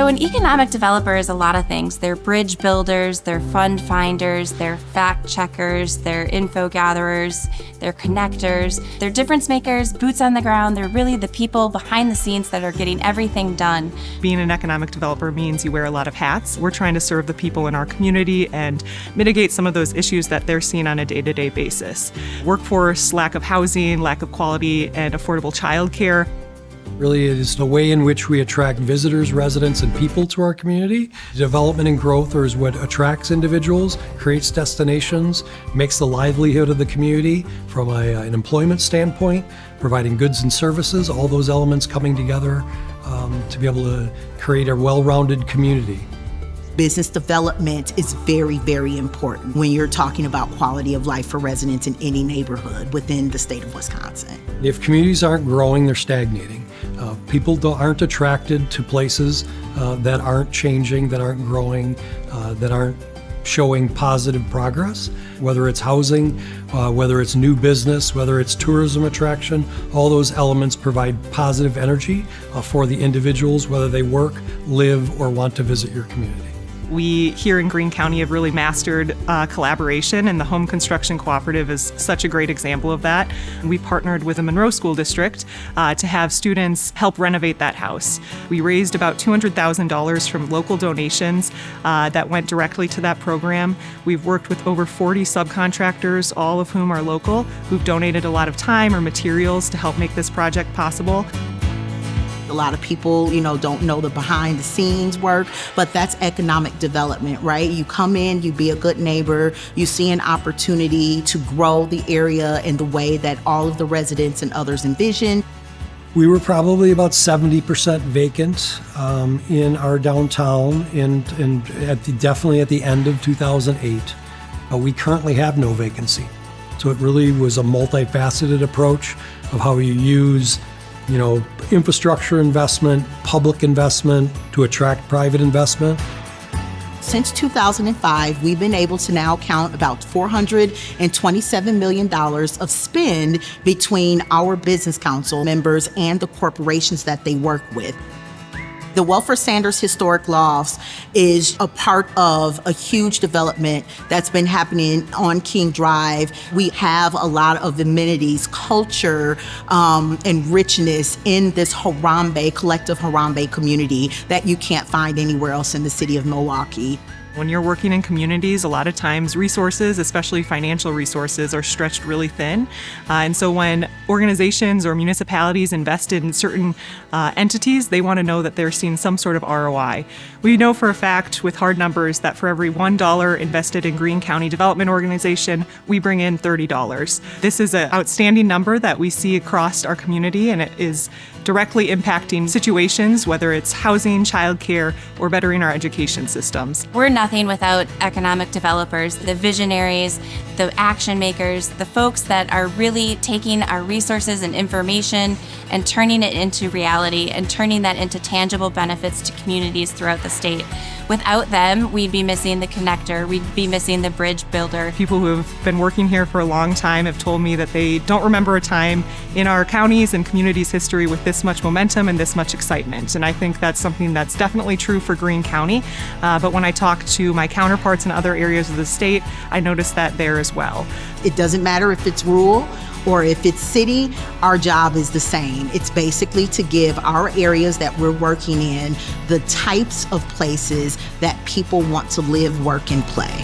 So an economic developer is a lot of things. They're bridge builders, they're fund finders, they're fact checkers, they're info gatherers, they're connectors, they're difference makers, boots on the ground. They're really the people behind the scenes that are getting everything done. Being an economic developer means you wear a lot of hats. We're trying to serve the people in our community and mitigate some of those issues that they're seeing on a day-to-day basis. Workforce, lack of housing, lack of quality and affordable childcare. Really, it is the way in which we attract visitors, residents, and people to our community. Development and growth is what attracts individuals, creates destinations, makes the livelihood of the community from an employment standpoint, providing goods and services, all those elements coming together to be able to create a well-rounded community. Business development is very, very important when you're talking about quality of life for residents in any neighborhood within the state of Wisconsin. If communities aren't growing, they're stagnating. People aren't attracted to places that aren't changing, that aren't growing, that aren't showing positive progress, whether it's housing, whether it's new business, whether it's tourism attraction. All those elements provide positive energy for the individuals, whether they work, live, or want to visit your community. We here in Greene County have really mastered collaboration, and the Home Construction Cooperative is such a great example of that. We partnered with the Monroe School District to have students help renovate that house. We raised about $200,000 from local donations that went directly to that program. We've worked with over 40 subcontractors, all of whom are local, who've donated a lot of time or materials to help make this project possible. A lot of people, don't know the behind the scenes work, but that's economic development, right? You come in, you be a good neighbor, you see an opportunity to grow the area in the way that all of the residents and others envision. We were probably about 70% vacant in our downtown and definitely at the end of 2008. We currently have no vacancy. So it really was a multifaceted approach of how you use infrastructure investment, public investment to attract private investment. Since 2005, we've been able to now count about $427 million of spend between our business council members and the corporations that they work with. The Welfare Sanders Historic Lofts is a part of a huge development that's been happening on King Drive. We have a lot of amenities, culture, and richness in this collective Harambe community that you can't find anywhere else in the city of Milwaukee. When you're working in communities, a lot of times resources, especially financial resources, are stretched really thin. And so when organizations or municipalities invest in certain entities, they want to know that they're seeing some sort of ROI. We know for a fact with hard numbers that for every $1 invested in Greene County Development Organization, we bring in $30. This is an outstanding number that we see across our community, and it is directly impacting situations, whether it's housing, childcare, or bettering our education systems. We're nothing without economic developers, the visionaries, the action makers, the folks that are really taking our resources and information and turning it into reality and turning that into tangible benefits to communities throughout the state. Without them, we'd be missing the connector, we'd be missing the bridge builder. People who have been working here for a long time have told me that they don't remember a time in our county's and community's history with this much momentum and this much excitement. And I think that's something that's definitely true for Greene County. But when I talk to my counterparts in other areas of the state, I notice that there as well. It doesn't matter if it's rural or if it's city, our job is the same. It's basically to give our areas that we're working in the types of places that people want to live, work, and play.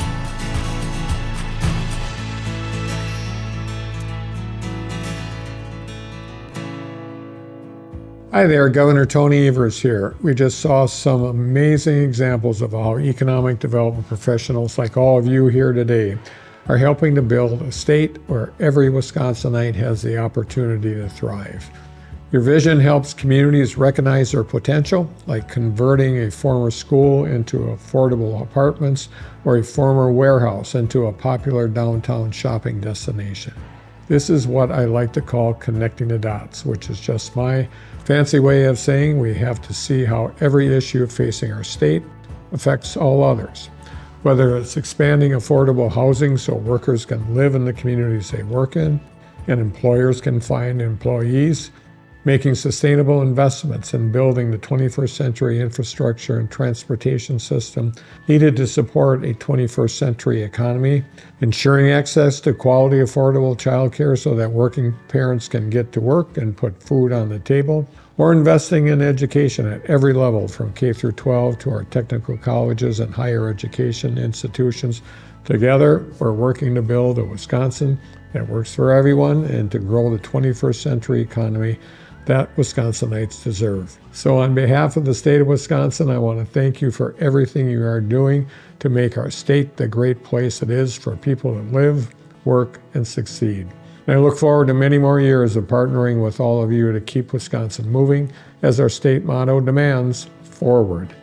Hi there, Governor Tony Evers here. We just saw some amazing examples of how economic development professionals like all of you here today are helping to build a state where every Wisconsinite has the opportunity to thrive. Your vision helps communities recognize their potential, like converting a former school into affordable apartments or a former warehouse into a popular downtown shopping destination. This is what I like to call connecting the dots, which is just my fancy way of saying we have to see how every issue facing our state affects all others. Whether it's expanding affordable housing so workers can live in the communities they work in and employers can find employees, making sustainable investments in building the 21st century infrastructure and transportation system needed to support a 21st century economy, ensuring access to quality, affordable childcare so that working parents can get to work and put food on the table, or investing in education at every level from K through 12 to our technical colleges and higher education institutions. Together, we're working to build a Wisconsin that works for everyone and to grow the 21st century economy that Wisconsinites deserve. So on behalf of the state of Wisconsin, I want to thank you for everything you are doing to make our state the great place it is for people to live, work, and succeed. And I look forward to many more years of partnering with all of you to keep Wisconsin moving, as our state motto demands, forward.